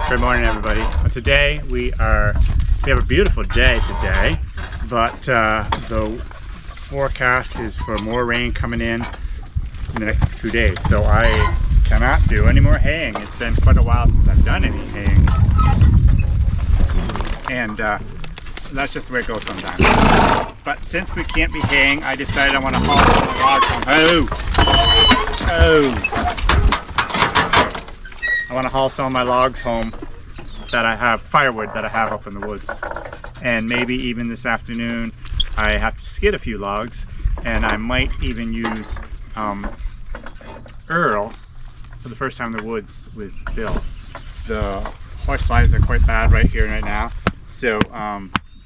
Good morning, everybody. Today we have a beautiful day today, but the forecast is for more rain coming in the next 2 days. So I cannot do any more haying. It's been quite a while since I've done any haying, and that's just the way it goes sometimes. But since we can't be haying, I decided I want to haul some logs home. I want to haul some of my logs home that I have, firewood that I have up in the woods. And maybe even this afternoon I have to skid a few logs, and I might even use Earl for the first time in the woods with Bill. The horse flies are quite bad right here right now, so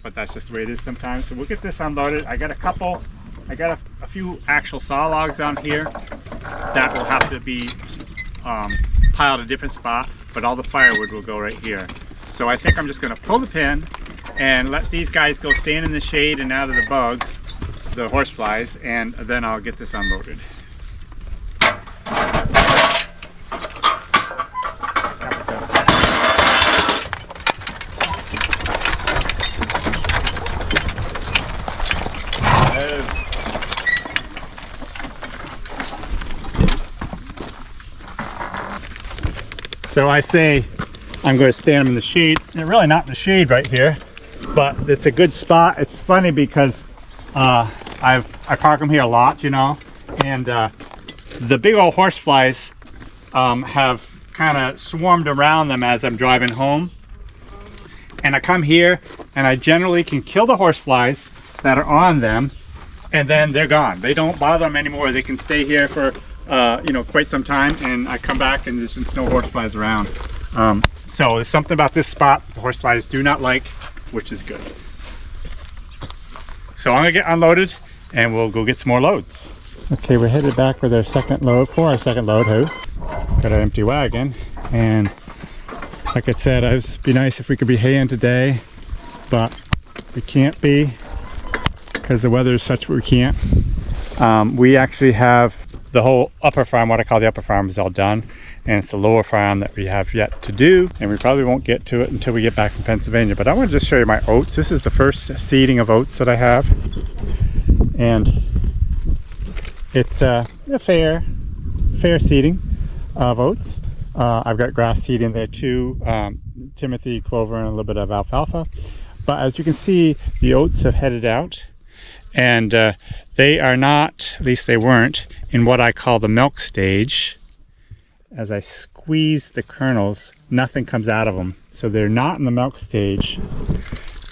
but that's just the way it is sometimes. So we'll get this unloaded. I got a few actual saw logs on here that will have to be piled a different spot, but all the firewood will go right here. So I think I'm just going to pull the pin and let these guys go stand in the shade and out of the bugs, the horse flies, and then I'll get this unloaded. So I say I'm going to stand them in the shade. They're really not in the shade right here, but it's a good spot. It's funny because I park them here a lot, you know, and the big old horse flies have kind of swarmed around them as I'm driving home. And I come here and I generally can kill the horse flies that are on them, and then they're gone. They don't bother them anymore. They can stay here for you know, quite some time, and I come back and there's no horseflies around. So there's something about this spot that the horseflies do not like, which is good. So I'm gonna get unloaded and we'll go get some more loads. Okay, we're headed back with our second load, Got an empty wagon, and like I said, it'd be nice if we could be haying today, but we can't be because the weather is such that we can't. We actually have the whole upper farm, what I call the upper farm, is all done, and it's the lower farm that we have yet to do, and we probably won't get to it until we get back from Pennsylvania. But I want to just show you my oats. This is the first seeding of oats that I have, and it's a fair seeding of oats. I've got grass seed in there too, timothy, clover, and a little bit of alfalfa. But as you can see, the oats have headed out, and they are not, at least they weren't, in what I call the milk stage. As I squeeze the kernels, nothing comes out of them. So they're not in the milk stage.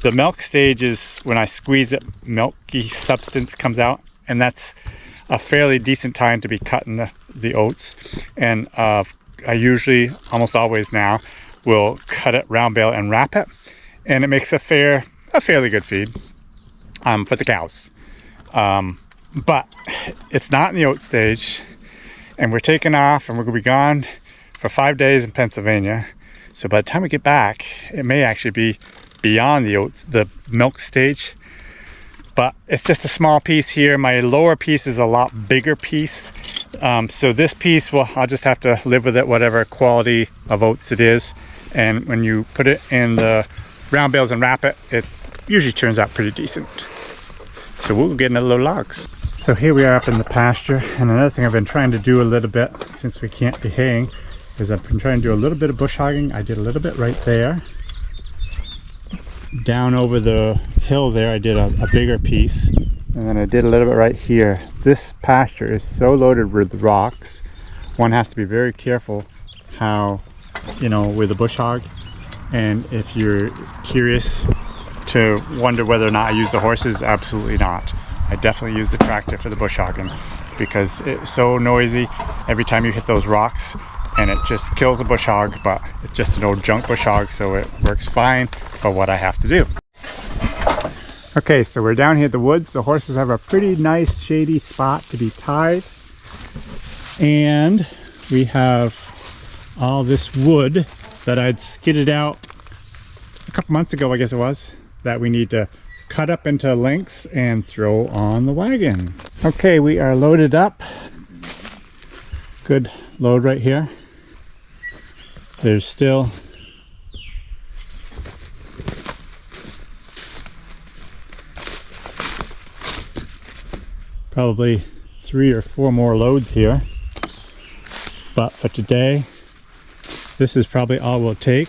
The milk stage is when I squeeze it, milky substance comes out, and that's a fairly decent time to be cutting the oats. And I usually, almost always now, will cut it, round bale, and wrap it. And it makes a fairly good feed for the cows. But it's not in the oat stage, and we're taking off, and we're going to be gone for 5 days in Pennsylvania. So by the time we get back, it may actually be beyond the milk stage, but it's just a small piece here. My lower piece is a lot bigger piece, so this piece, well, I'll just have to live with it, whatever quality of oats it is. And when you put it in the round bales and wrap it, it usually turns out pretty decent. So we'll get another load of logs. So here we are up in the pasture, and another thing I've been trying to do a little bit since we can't be haying is I've been trying to do a little bit of bush hogging. I did a little bit right there. Down over the hill there I did a bigger piece, and then I did a little bit right here. This pasture is so loaded with rocks, one has to be very careful how, you know, with a bush hog. And if you're curious to wonder whether or not I use the horses, absolutely not. I definitely use the tractor for the bush hogging because it's so noisy every time you hit those rocks, and it just kills the bush hog. But it's just an old junk bush hog, so it works fine for what I have to do. Okay, so we're down here at the woods. The horses have a pretty nice shady spot to be tied, and we have all this wood that I'd skidded out a couple months ago, I guess it was, that we need to cut up into lengths and throw on the wagon. Okay, we are loaded up. Good load right here. There's still probably 3 or 4 more loads here. But for today, this is probably all we'll take,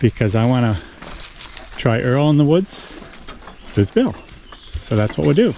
because I want to try Earl in the woods with Bill. So that's what we'll do.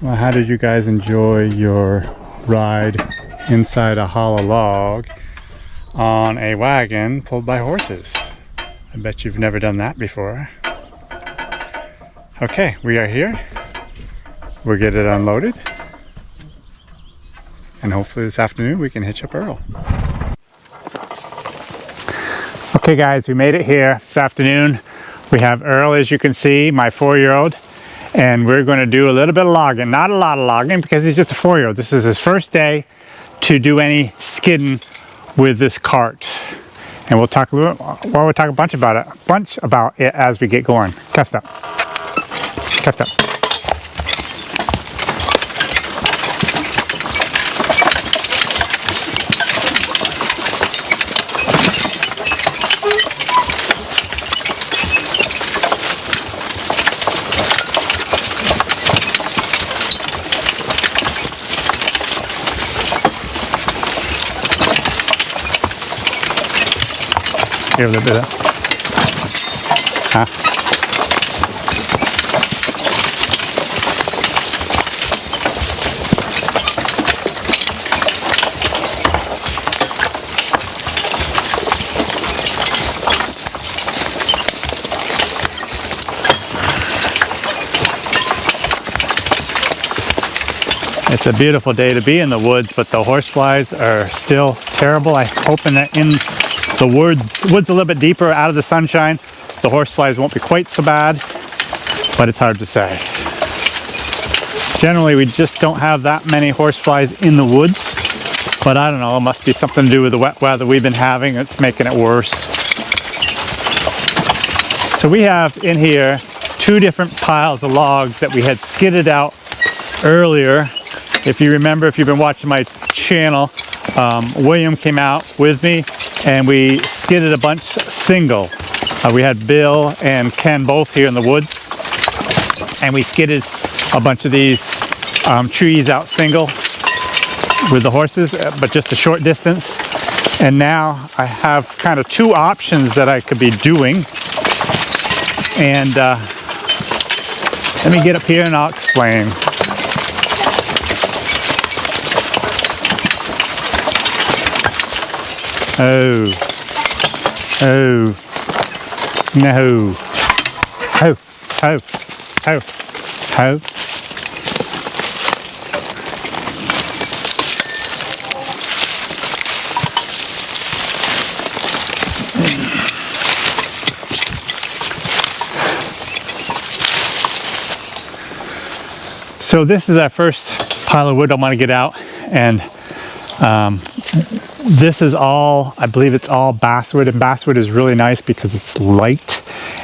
Well, how did you guys enjoy your ride inside a hollow log on a wagon pulled by horses? I bet you've never done that before. Okay, we are here. We'll get it unloaded. And hopefully this afternoon we can hitch up Earl. Okay guys, we made it here this afternoon. We have Earl, as you can see, my 4-year-old. And we're going to do a little bit of logging. Not a lot of logging because he's just a 4-year-old. This is his first day to do any skidding with this cart. And we'll talk a little, well, we'll talk a bunch about it as we get going. Cuffed up. Cuffed up. Here, a little bit of that. Huh? It's a beautiful day to be in the woods, but the horseflies are still terrible. I'm hoping that in the woods a little bit deeper out of the sunshine, the horseflies won't be quite so bad, but it's hard to say. Generally, we just don't have that many horseflies in the woods, but I don't know, it must be something to do with the wet weather we've been having. It's making it worse. So we have in here 2 different piles of logs that we had skidded out earlier. If you remember, if you've been watching my channel, William came out with me and we skidded a bunch single. We had Bill and Ken both here in the woods, and we skidded a bunch of these trees out single with the horses, but just a short distance. And now I have kind of 2 options that I could be doing. And let me get up here and I'll explain. Oh, no, ho, ho, ho, ho. So this is our first pile of wood I want to get out, and this is all, I believe it's all basswood, and basswood is really nice because it's light,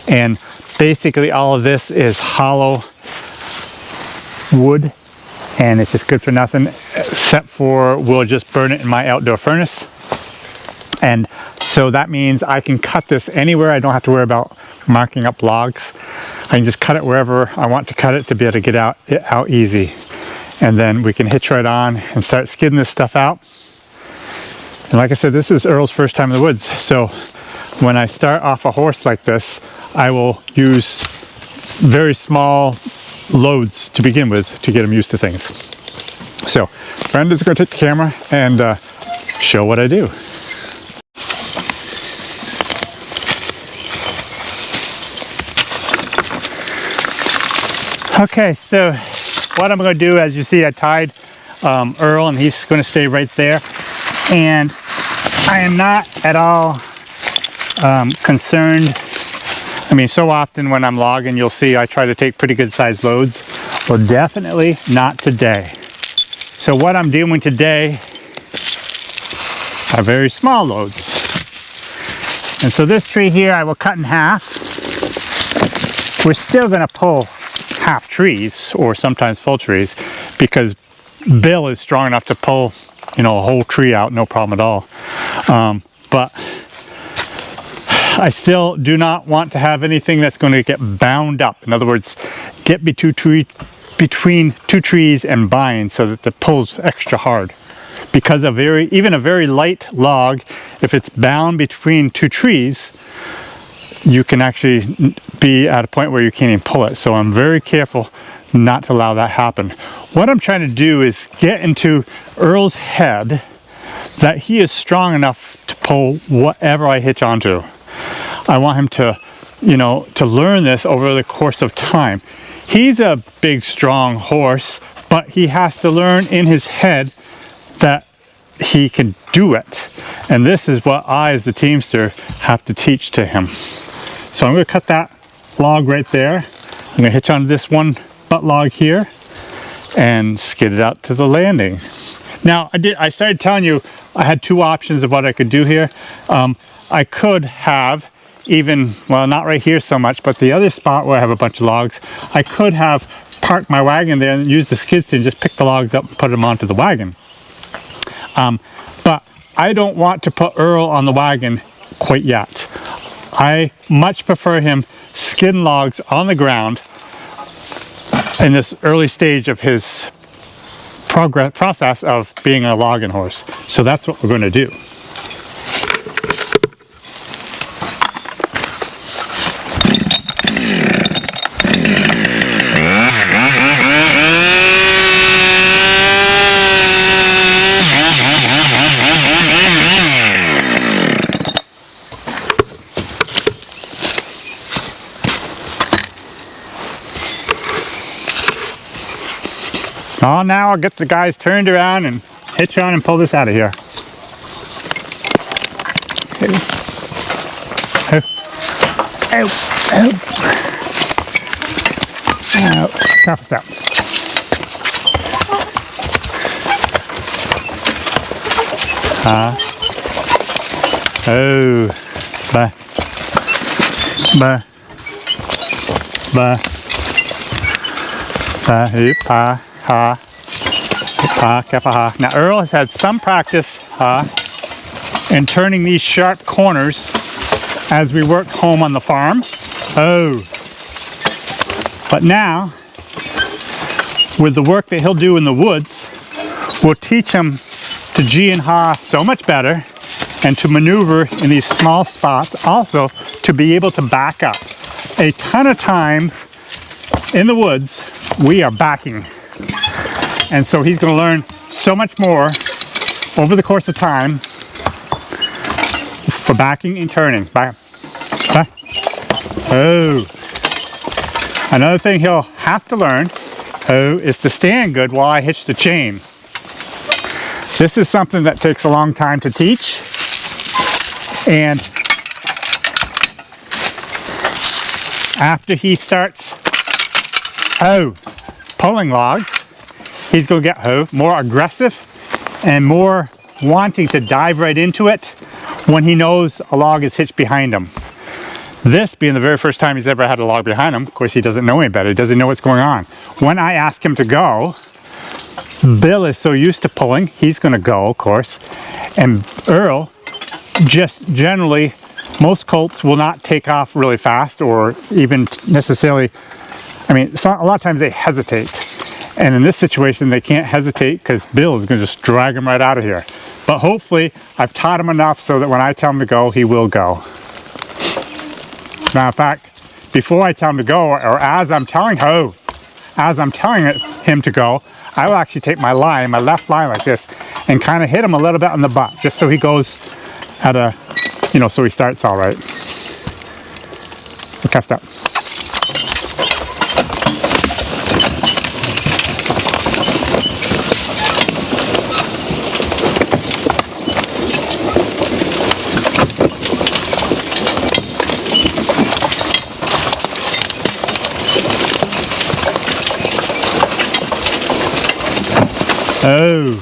and basically all of this is hollow wood, and it's just good for nothing except for we'll just burn it in my outdoor furnace. And so that means I can cut this anywhere. I don't have to worry about marking up logs. I can just cut it wherever I want to cut it to be able to get it out easy. And then we can hitch right on and start skidding this stuff out. And like I said, this is Earl's first time in the woods. So when I start off a horse like this, I will use very small loads to begin with to get him used to things. So Brenda's going to take the camera and show what I do. Okay, so what I'm going to do, as you see, I tied Earl, and he's going to stay right there. And I am not at all concerned. I mean, so often when I'm logging, you'll see I try to take pretty good sized loads. Well, definitely not today. So what I'm doing today are very small loads. And so this tree here I will cut in half. We're still going to pull half trees, or sometimes full trees, because Bill is strong enough to pull, you know, a whole tree out, no problem at all. But I still do not want to have anything that's going to get bound up. In other words, get between 2 trees and bind so that it pulls extra hard. Because even a very light log, if it's bound between 2 trees, you can actually be at a point where you can't even pull it. So I'm very careful not to allow that happen. What I'm trying to do is get into Earl's head that he is strong enough to pull whatever I hitch onto. I want him to, you know, to learn this over the course of time. He's a big, strong horse, but he has to learn in his head that he can do it. And this is what I, as the teamster, have to teach to him. So I'm going to cut that log right there. I'm going to hitch onto this one butt log here and skid it out to the landing. Now, I started telling you I had 2 options of what I could do here. I could have even, well, not right here so much, but the other spot where I have a bunch of logs, I could have parked my wagon there and used the skid steer and just pick the logs up and put them onto the wagon. But I don't want to put Earl on the wagon quite yet. I much prefer him skidding logs on the ground in this early stage of his process of being a logging horse. So that's what we're going to do. Oh, now I'll get the guys turned around and hitch on and pull this out of here. Oh, oh, oh. Oh, careful step. Oh, bah, bah, bah, bah, hoop, ha, ha, careful, ha. Now Earl has had some practice, in turning these sharp corners as we work home on the farm. Oh, but now, with the work that he'll do in the woods, we'll teach him to G and ha so much better, and to maneuver in these small spots, also to be able to back up. A ton of times in the woods, we are backing. And so he's gonna learn so much more over the course of time for backing and turning. Back, back. Oh. Another thing he'll have to learn, is to stand good while I hitch the chain. This is something that takes a long time to teach. And after he starts pulling logs, he's going to get more aggressive and more wanting to dive right into it when he knows a log is hitched behind him. This being the very first time he's ever had a log behind him, of course he doesn't know any better, he doesn't know what's going on. When I ask him to go, Bill is so used to pulling, he's going to go, of course, and Earl, just generally, most colts will not take off really fast or even necessarily, I mean, a lot of times they hesitate. And in this situation, they can't hesitate because Bill is going to just drag him right out of here. But hopefully, I've taught him enough so that when I tell him to go, he will go. Matter of fact, before I tell him to go, or as I'm telling him to go, I will actually take my line, my left line like this, and kind of hit him a little bit on the butt, just so he goes at a, so he starts all right. Okay, stop. Oh.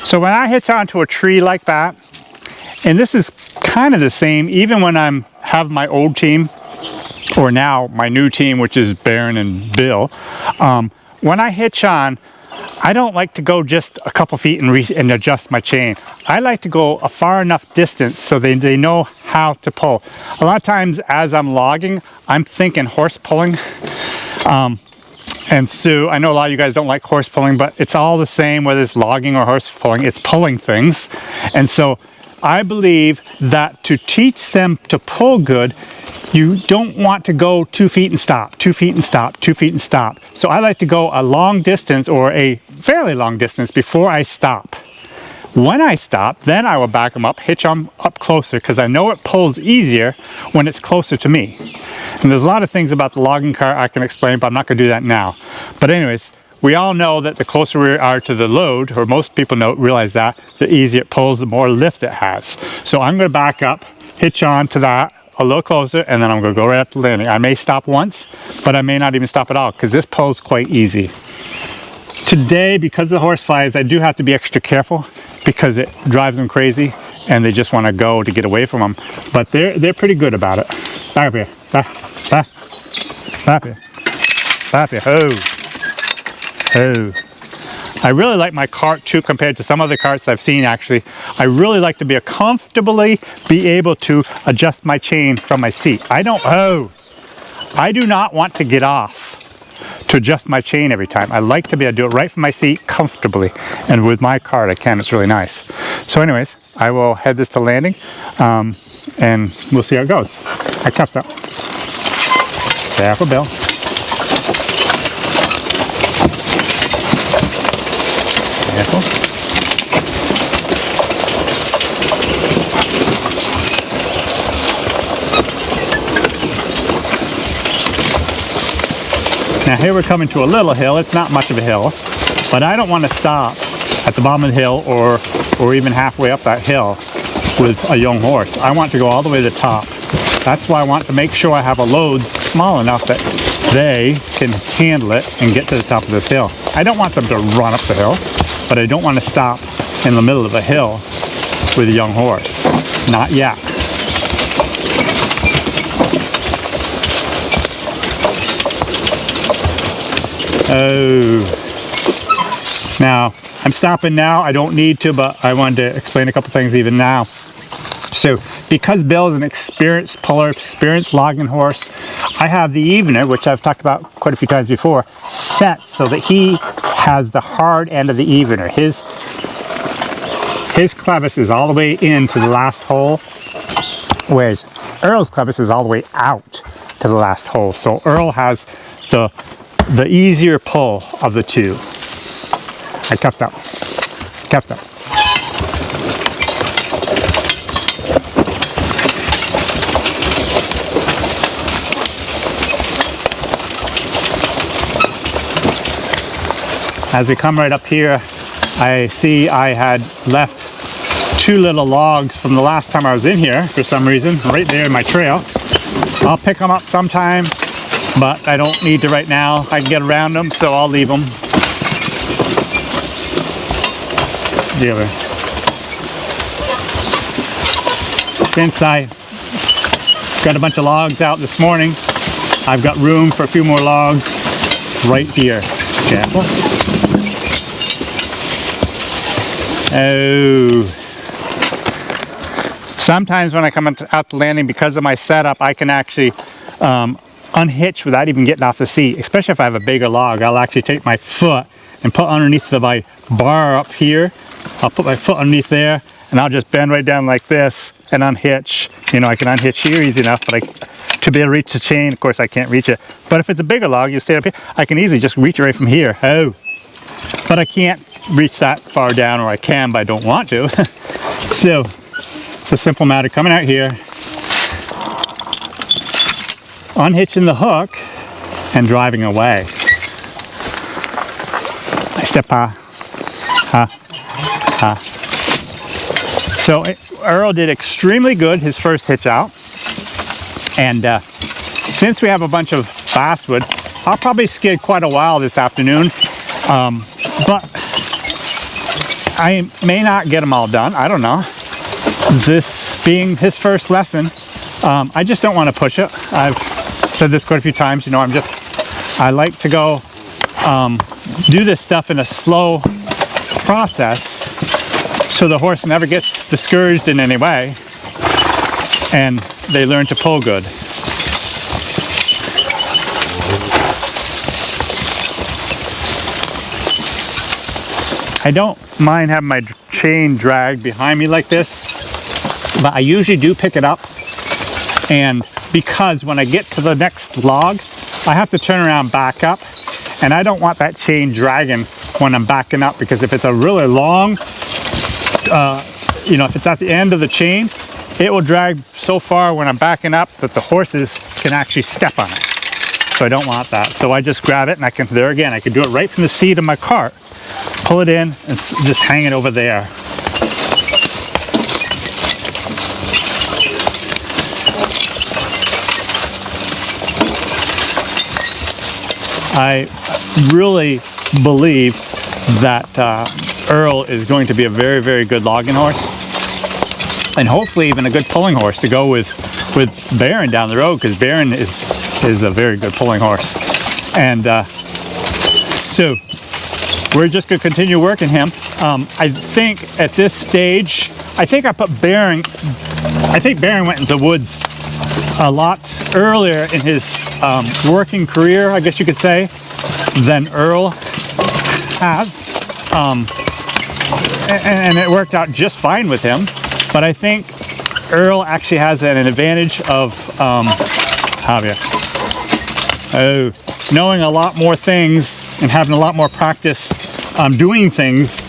So when I hitch onto a tree like that, and this is kind of the same even when I'm have my old team, or now my new team, which is Baron and Bill, when I hitch on, I don't like to go just a couple feet and adjust my chain. I like to go a far enough distance so they know how to pull. A lot of times as I'm logging, I'm thinking horse pulling. And so I know a lot of you guys don't like horse pulling, but it's all the same whether it's logging or horse pulling, it's pulling things. And so I believe that to teach them to pull good, you don't want to go 2 feet and stop, 2 feet and stop, 2 feet and stop. So I like to go a long distance or a fairly long distance before I stop. When I stop, then I will back them up, hitch them up closer, because I know it pulls easier when it's closer to me. And there's a lot of things about the logging cart I can explain, but I'm not going to do that now. But anyways, we all know that the closer we are to the load, or most people realize that, the easier it pulls, the more lift it has. So I'm going to back up, hitch on to that a little closer, and then I'm going to go right up to the landing. I may stop once, but I may not even stop at all, because this pulls quite easy. Today, because of the horse flies, I do have to be extra careful, because it drives them crazy and they just want to go to get away from them. But they're pretty good about it. Back up here. Back up here. Back up here. Oh. Oh. I really like my cart too compared to some other carts I've seen actually. I really like to be able to adjust my chain from my seat. I do not want to get off to adjust my chain every time. I like to be able to do it right from my seat comfortably. And with my cart I can, it's really nice. So anyways, I will head this to landing and we'll see how it goes. I cuffed up. Careful, Bill. Careful. Now here we're coming to a little hill. It's not much of a hill, but I don't want to stop at the bottom of the hill or even halfway up that hill with a young horse. I want to go all the way to the top. That's why I want to make sure I have a load small enough that they can handle it and get to the top of this hill. I don't want them to run up the hill, but I don't want to stop in the middle of a hill with a young horse. Not yet. Oh. Now, I'm stopping now. I don't need to, but I wanted to explain a couple things even now. So, because Bill is an experienced puller, experienced logging horse, I have the evener, which I've talked about quite a few times before, set so that he has the hard end of the evener. His clevis is all the way into the last hole, whereas Earl's clevis is all the way out to the last hole. So Earl has the easier pull of the two. I cuffed up. Cuffed up. As we come right up here, I see I had left 2 little logs from the last time I was in here for some reason, right there in my trail. I'll pick them up sometime, but I don't need to right now. I can get around them, so I'll leave them. Dealer. Since I got a bunch of logs out this morning, I've got room for a few more logs right here. Careful. Oh. Sometimes when I come out the landing, because of my setup, I can actually unhitch without even getting off the seat. Especially if I have a bigger log, I'll actually take my foot and put underneath my bar up here. I'll put my foot underneath there, and I'll just bend right down like this and unhitch. You know, I can unhitch here easy enough, but to be able to reach the chain, of course I can't reach it. But if it's a bigger log, you stay up here, I can easily just reach it right from here. Oh, but I can't reach that far down, or I can, but I don't want to. So it's a simple matter, coming out here, unhitching the hook, and driving away. I step So Earl did extremely good his first hitch out, and since we have a bunch of basswood, I'll probably skid quite a while this afternoon, but I may not get them all done. I don't know. This being his first lesson, I just don't want to push it. I've said this quite a few times. You know, I like to go do this stuff in a slow process, so the horse never gets discouraged in any way, and they learn to pull good. I don't mind having my chain dragged behind me like this, but I usually do pick it up, and because when I get to the next log, I have to turn around, back up, and I don't want that chain dragging when I'm backing up, because if it's a really long, you know, if it's at the end of the chain, it will drag so far when I'm backing up that the horses can actually step on it. So I don't want that. So I just grab it, and I can, there again, I can do it right from the seat of my cart. Pull it in and just hang it over there. I really believe that Earl is going to be a very, very good logging horse, and hopefully even a good pulling horse to go with Baron down the road, because Baron is a very good pulling horse. And so we're just going to continue working him. I think at this stage, I think Baron went into the woods a lot earlier in his working career, I guess you could say, than Earl has. And it worked out just fine with him. But I think Earl actually has an advantage of knowing a lot more things and having a lot more practice doing things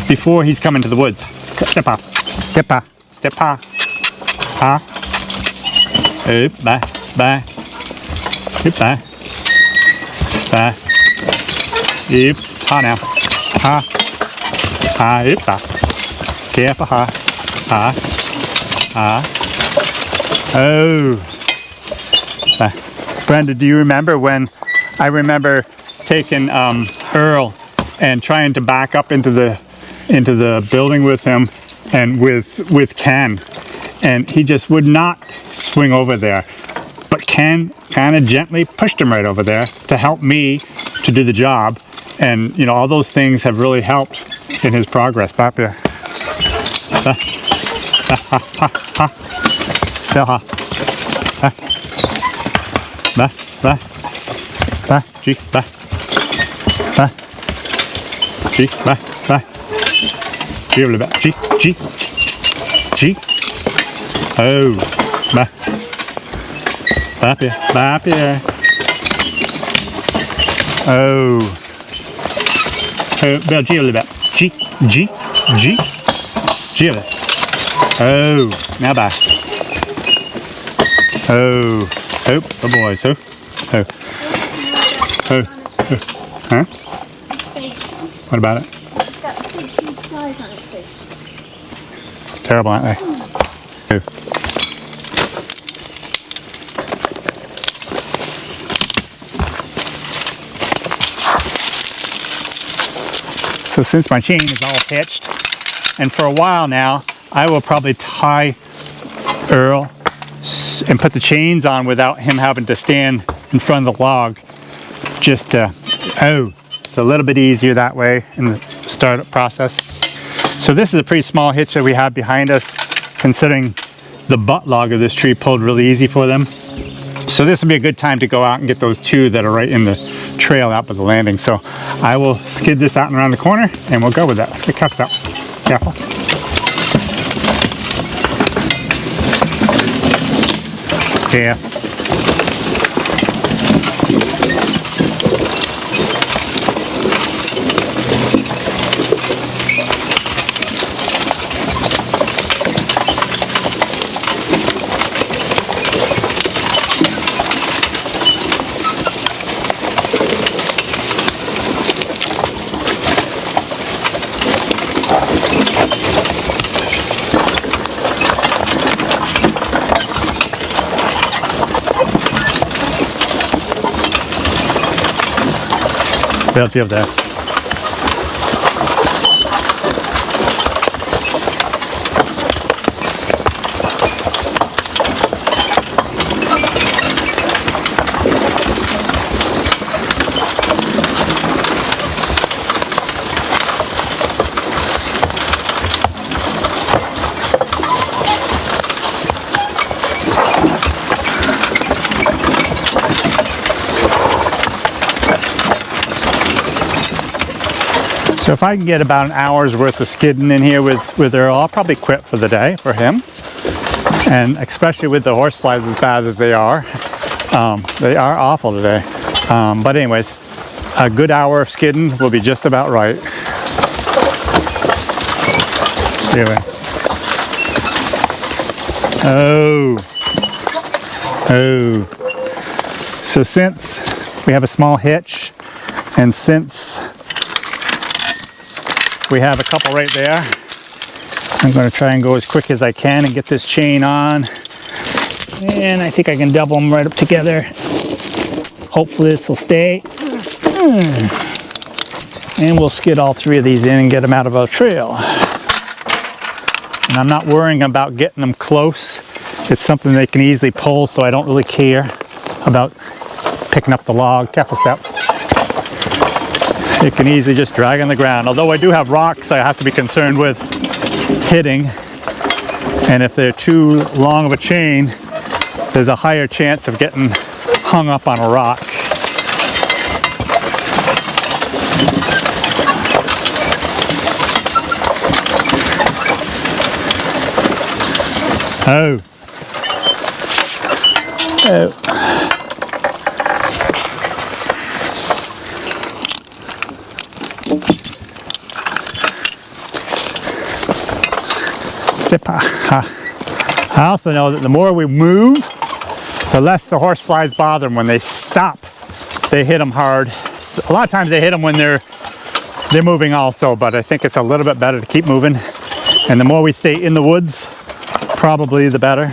before he's coming to the woods. Step up, step up, step up. Bye, bye, bye. Ba. Yep. Ha now. Ha. Ha. Yep. Ha. Careful. Ha. Ha. Ha. Oh. Brenda, do you remember when I remember taking Earl and trying to back up into the building with him and with Ken, and he just would not swing over there, but Ken kind of gently pushed him right over there to help me to do the job, and you know, all those things have really helped in his progress. Papia. Ha. Ba, ba, ba, G, ba, ba, G, ba, ba, G, ba, G, G, G, oh, ba, ba, here, oh, oh, G, a little bit, G, G, G, G, oh, now back. Oh, oh, oh boys, oh, oh, oh, oh, huh? What about it? It's got big flies on its face. Terrible, aren't they? Oh. So since my chain is all hitched, and for a while now, I will probably tie Earl and put the chains on without him having to stand in front of the log. Just it's a little bit easier that way in the startup process. So this is a pretty small hitch that we have behind us, considering the butt log of this tree pulled really easy for them. So this will be a good time to go out and get those two that are right in the trail out by the landing. So I will skid this out and around the corner and we'll go with that. Get cuffed up. Careful. Yeah. Belgian up there. So if I can get about an hour's worth of skidding in here with Earl, I'll probably quit for the day for him. And especially with the horseflies as bad as they are awful today. But anyways, a good hour of skidding will be just about right. Anyway. Oh. So since we have a small hitch, and since we have a couple right there, I'm going to try and go as quick as I can and get this chain on. And I think I can double them right up together. Hopefully this will stay. And we'll skid all three of these in and get them out of our trail. And I'm not worrying about getting them close. It's something they can easily pull, so I don't really care about picking up the log. Careful step. It can easily just drag on the ground. Although I do have rocks I have to be concerned with hitting. And if they're too long of a chain, there's a higher chance of getting hung up on a rock. Oh. Oh. I also know that the more we move, the less the horseflies bother them. When they stop, they hit them hard. A lot of times they hit them when they're moving also, but I think it's a little bit better to keep moving. And the more we stay in the woods, probably the better.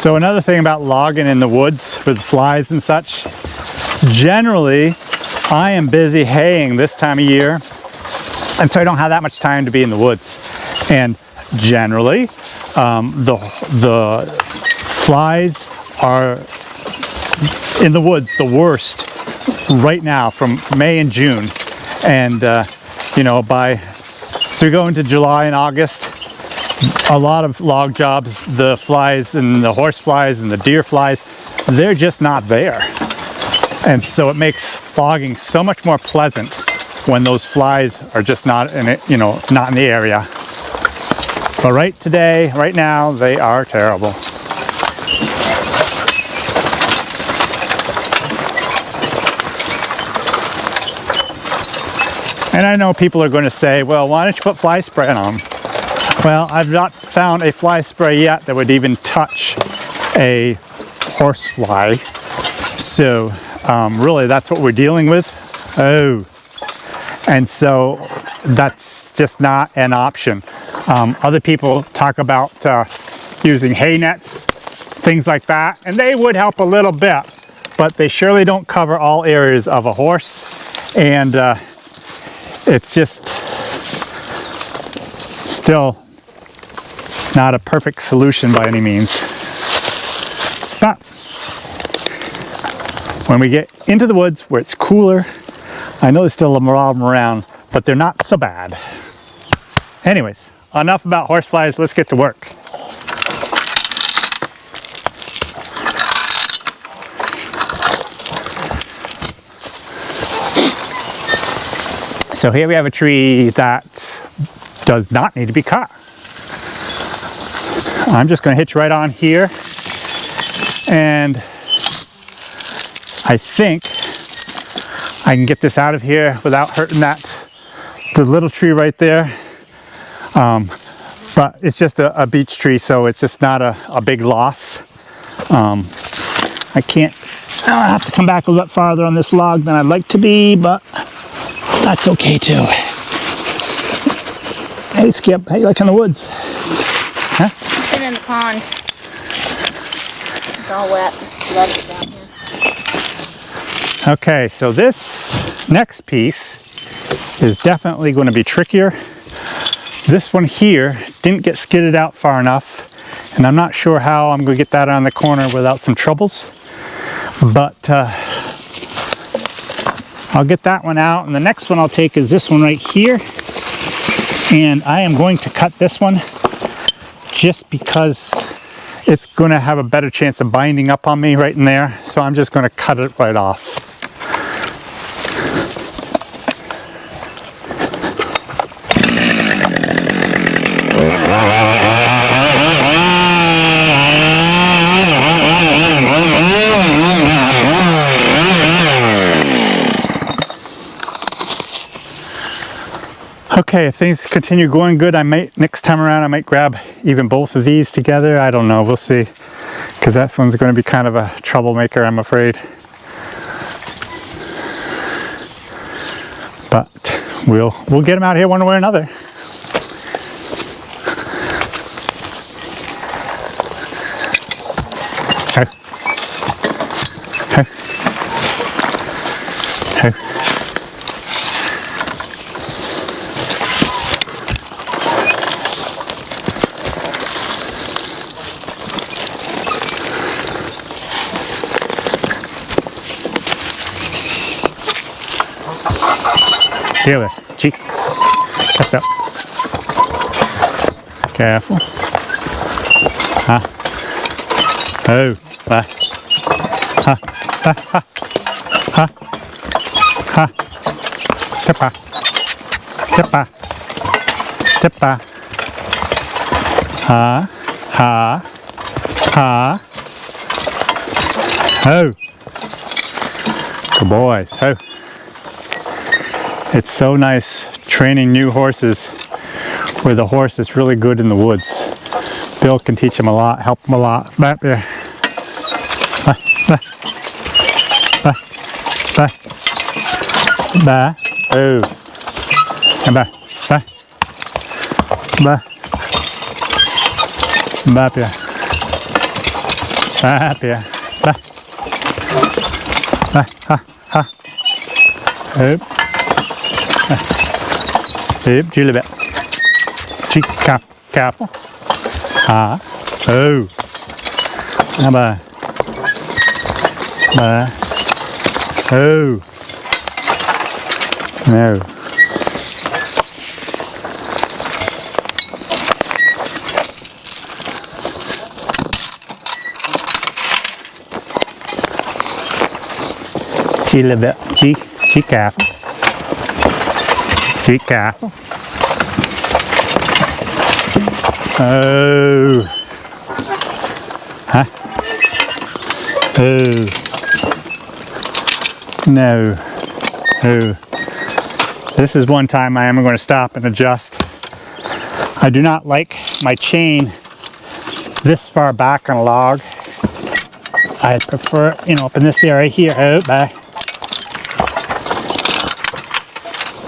So another thing about logging in the woods with flies and such, generally I am busy haying this time of year, and so I don't have that much time to be in the woods. And generally the flies are in the woods the worst right now from May and June. And you know, so we go into July and August, a lot of log jobs, the flies and the horse flies and the deer flies, they're just not there. And so it makes logging so much more pleasant when those flies are just not in it, you know, not in the area. But right now, they are terrible. And I know people are going to say, well, why don't you put fly spray on them? Well, I've not found a fly spray yet that would even touch a horse fly. So really that's what we're dealing with. Oh, and so that's just not an option. Other people talk about using hay nets, things like that, and they would help a little bit, but they surely don't cover all areas of a horse. And it's just still not a perfect solution by any means. But when we get into the woods where it's cooler, I know there's still a lot of them around, but they're not so bad. Anyways, enough about horseflies, let's get to work. So here we have a tree that does not need to be cut. I'm just going to hitch right on here, and I think I can get this out of here without hurting the little tree right there. But it's just a beech tree, so it's just not a big loss. I'll have to come back a little bit farther on this log than I'd like to be, but that's okay too. Hey Skip, how you liking the woods? Huh? I've been in the pond. It's all wet. Love it down here. Okay, so this next piece is definitely going to be trickier. This one here didn't get skidded out far enough, and I'm not sure how I'm going to get that on the corner without some troubles, but I'll get that one out. And the next one I'll take is this one right here, and I am going to cut this one just because it's going to have a better chance of binding up on me right in there, so I'm just going to cut it right off. Okay, if things continue going good, next time around I might grab even both of these together. I don't know, we'll see, because that one's going to be kind of a troublemaker, I'm afraid. But we'll get them out here one way or another. Okay. Okay. Okay. Here, cheek. Cut that. Careful. Huh? Oh, bye. Ha, ha, ha, ha, ha. Tippa, tippa, tippa. Ha, ha, ha. Oh. Good boys. Oh. It's so nice training new horses with a horse that's really good in the woods. Bill can teach him a lot, help him a lot. Back there. Bah, bah, bah, bah, bah. Oh. And bah, bah, bah, bah, yeah. Bah, yeah. Bah, bah, ha, ha. Up. Up, Julie bit. Cheek cap, careful. Ah. Oh. Bah. Bah. Oh. No. She a little bit. She careful. She careful. Oh. Huh? Oh. No. Oh. This is one time I am going to stop and adjust. I do not like my chain this far back on a log. I prefer, you know, up in this area here. Oh, bye.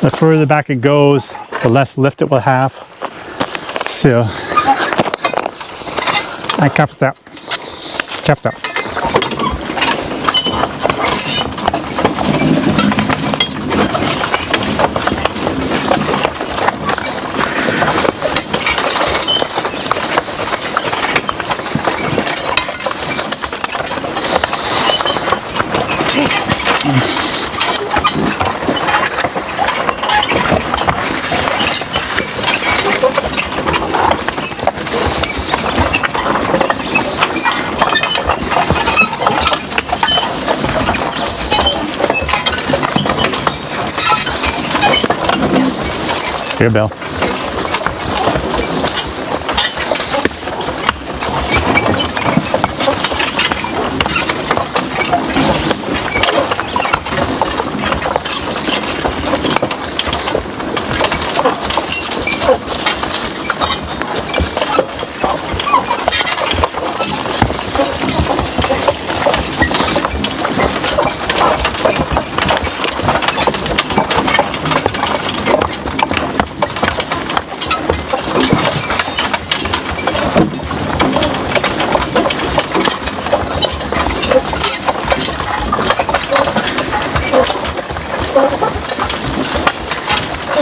The further back it goes, the less lift it will have. So, I cap step. Cap step. Here, Bill.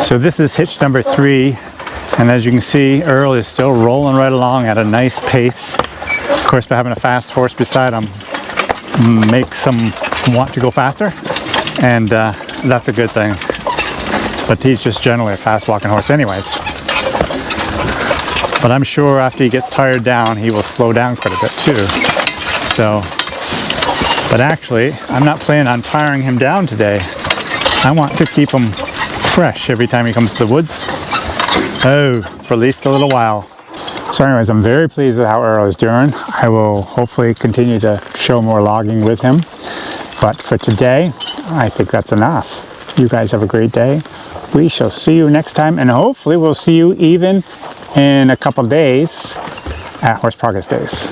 So this is hitch number 3, and as you can see, Earl is still rolling right along at a nice pace. Of course, by having a fast horse beside him makes him want to go faster, and that's a good thing. But he's just generally a fast walking horse anyways. But I'm sure after he gets tired down, he will slow down quite a bit too. So, but actually, I'm not planning on tiring him down today. I want to keep him fresh every time he comes to the woods. Oh, for at least a little while. So anyways, I'm very pleased with how Earl is doing. I will hopefully continue to show more logging with him. But for today, I think that's enough. You guys have a great day. We shall see you next time, and hopefully we'll see you even in a couple days at Horse Progress Days.